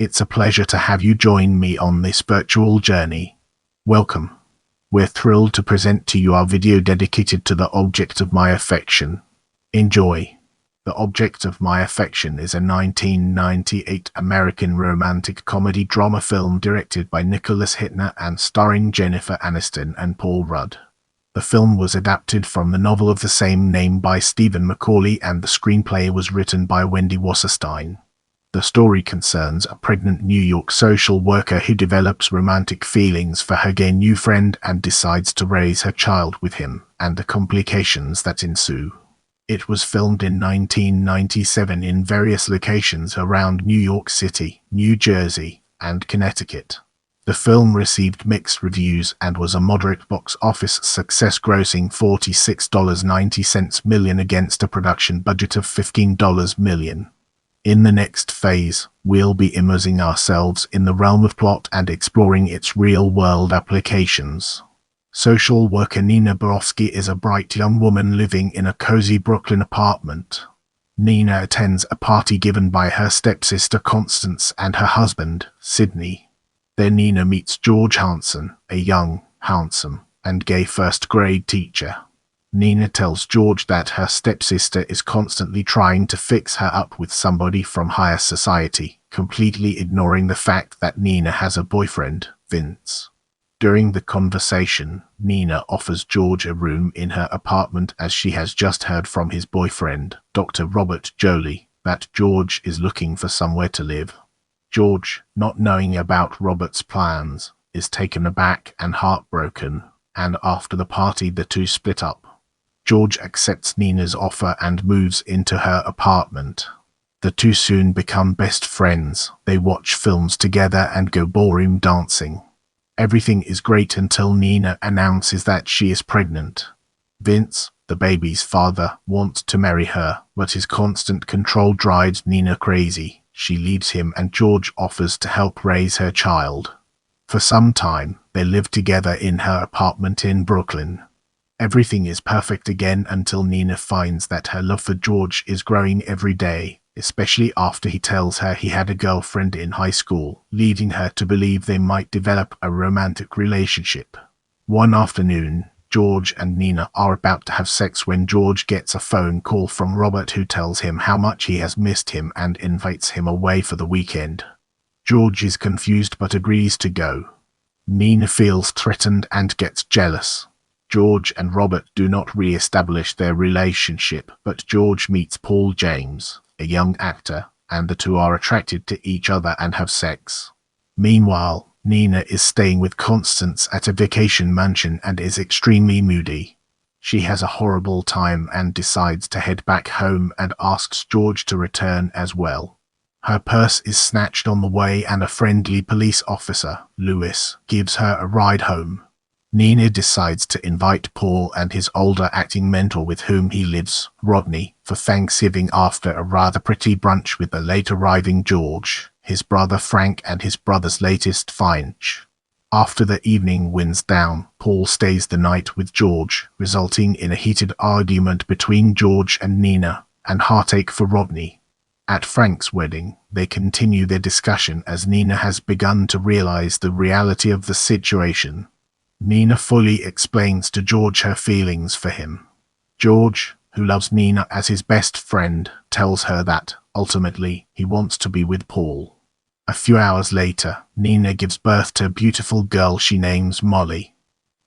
It's a pleasure to have you join me on this virtual journey. Welcome. We're thrilled to present to you our video dedicated to The Object of My Affection. Enjoy. The Object of My Affection is a 1998 American romantic comedy drama film directed by Nicholas Hytner and starring Jennifer Aniston and Paul Rudd. The film was adapted from the novel of the same name by Stephen McCauley, and the screenplay was written by Wendy Wasserstein. The story concerns a pregnant New York social worker who develops romantic feelings for her gay new friend and decides to raise her child with him, and the complications that ensue. It was filmed in 1997 in various locations around New York City, New Jersey, and Connecticut. The film received mixed reviews and was a moderate box office success, grossing $46.90 million against a production budget of $15 million. In the next phase, we'll be immersing ourselves in the realm of plot and exploring its real-world applications. Social worker Nina Borowski is a bright young woman living in a cozy Brooklyn apartment. Nina attends a party given by her stepsister Constance and her husband, Sydney. There Nina meets George Hansen, a young, handsome, and gay first-grade teacher. Nina tells George that her stepsister is constantly trying to fix her up with somebody from higher society, completely ignoring the fact that Nina has a boyfriend, Vince. During the conversation, Nina offers George a room in her apartment as she has just heard from his boyfriend, Dr. Robert Jolie, that George is looking for somewhere to live. George, not knowing about Robert's plans, is taken aback and heartbroken, and after the party the two split up. George accepts Nina's offer and moves into her apartment. The two soon become best friends. They watch films together and go ballroom dancing. Everything is great until Nina announces that she is pregnant. Vince, the baby's father, wants to marry her, but his constant control drives Nina crazy. She leaves him and George offers to help raise her child. For some time, they live together in her apartment in Brooklyn. Everything is perfect again until Nina finds that her love for George is growing every day, especially after he tells her he had a girlfriend in high school, leading her to believe they might develop a romantic relationship. One afternoon, George and Nina are about to have sex when George gets a phone call from Robert, who tells him how much he has missed him and invites him away for the weekend. George is confused but agrees to go. Nina feels threatened and gets jealous. George and Robert do not re-establish their relationship, but George meets Paul James, a young actor, and the two are attracted to each other and have sex. Meanwhile, Nina is staying with Constance at a vacation mansion and is extremely moody. She has a horrible time and decides to head back home and asks George to return as well. Her purse is snatched on the way and a friendly police officer, Lewis, gives her a ride home. Nina decides to invite Paul and his older acting mentor with whom he lives, Rodney, for Thanksgiving after a rather pretty brunch with the late arriving George, his brother Frank, and his brother's latest find. After the evening winds down, Paul stays the night with George, resulting in a heated argument between George and Nina, and heartache for Rodney. At Frank's wedding, they continue their discussion as Nina has begun to realize the reality of the situation. Nina fully explains to George her feelings for him. George, who loves Nina as his best friend, tells her that, ultimately, he wants to be with Paul. A few hours later, Nina gives birth to a beautiful girl she names Molly.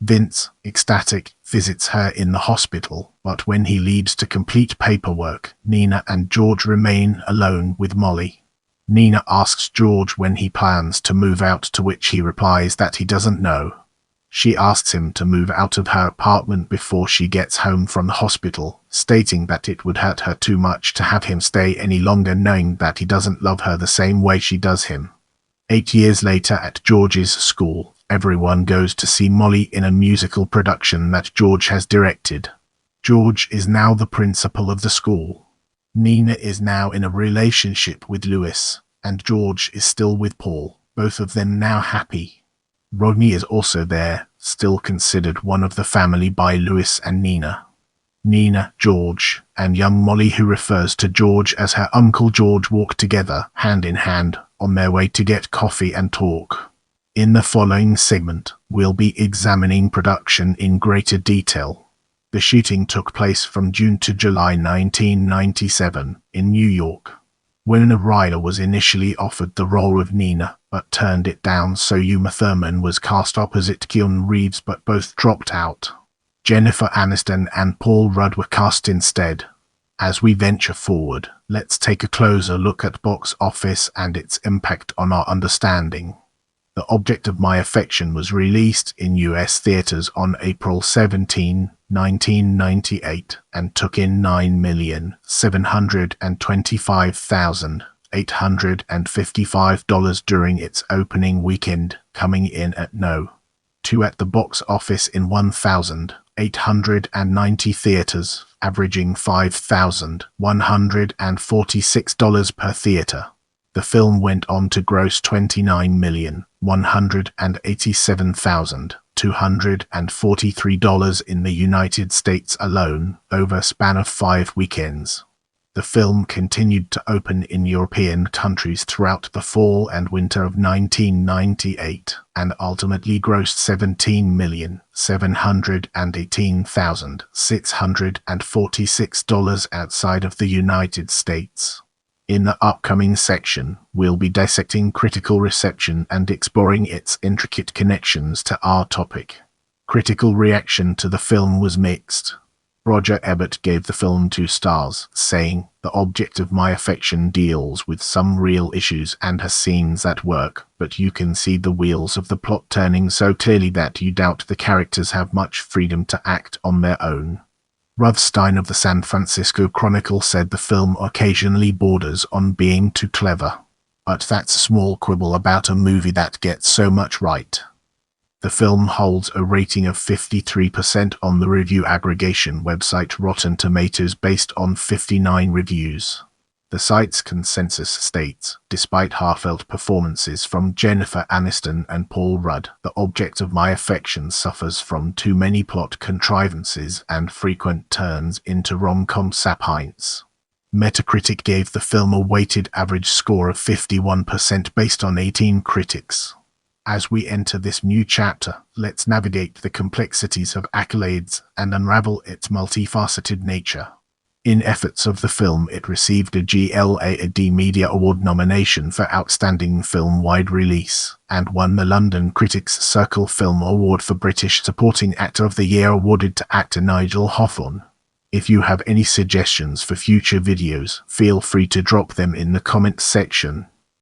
Vince, ecstatic, visits her in the hospital, but when he leaves to complete paperwork, Nina and George remain alone with Molly. Nina asks George when he plans to move out, to which he replies that he doesn't know. She asks him to move out of her apartment before she gets home from the hospital, stating that it would hurt her too much to have him stay any longer, knowing that he doesn't love her the same way she does him. 8 years later at George's school, everyone goes to see Molly in a musical production that George has directed. George is now the principal of the school. Nina is now in a relationship with Lewis, and George is still with Paul, both of them now happy. Rodney is also there, still considered one of the family by Lewis and Nina. Nina, George, and young Molly, who refers to George as her Uncle George, walk together, hand in hand, on their way to get coffee and talk. In the following segment, we'll be examining production in greater detail. The shooting took place from June to July 1997 in New York. Winona Ryder was initially offered the role of Nina, but turned it down, so Uma Thurman was cast opposite Keanu Reeves, but both dropped out. Jennifer Aniston and Paul Rudd were cast instead. As we venture forward, let's take a closer look at box office and its impact on our understanding. The Object of My Affection was released in US theaters on April 17, 1998, and took in $9,725,855 during its opening weekend, coming in at No. 2 at the box office in 1,890 theaters, averaging $5,146 per theater. The film went on to gross $29,187,243 in the United States alone, over a span of 5 weekends. The film continued to open in European countries throughout the fall and winter of 1998, and ultimately grossed $17,718,646 outside of the United States. In the upcoming section, we'll be dissecting critical reception and exploring its intricate connections to our topic. Critical reaction to the film was mixed. Roger Ebert gave the film 2 stars, saying, "The Object of My Affection deals with some real issues and has scenes that work, but you can see the wheels of the plot turning so clearly that you doubt the characters have much freedom to act on their own." Rothstein of the San Francisco Chronicle said the film occasionally borders on being too clever. But that's a small quibble about a movie that gets so much right. The film holds a rating of 53% on the review aggregation website Rotten Tomatoes based on 59 reviews. The site's consensus states, despite heartfelt performances from Jennifer Aniston and Paul Rudd, The Object of My Affection suffers from too many plot contrivances and frequent turns into rom-com sapience. Metacritic gave the film a weighted average score of 51% based on 18 critics. As we enter this new chapter, let's navigate the complexities of accolades and unravel its multifaceted nature. In efforts of the film, it received a GLAAD Media Award nomination for Outstanding Film Wide Release, and won the London Critics Circle Film Award for British Supporting Actor of the Year, awarded to actor Nigel Hawthorne. If you have any suggestions for future videos, feel free to drop them in the comments section.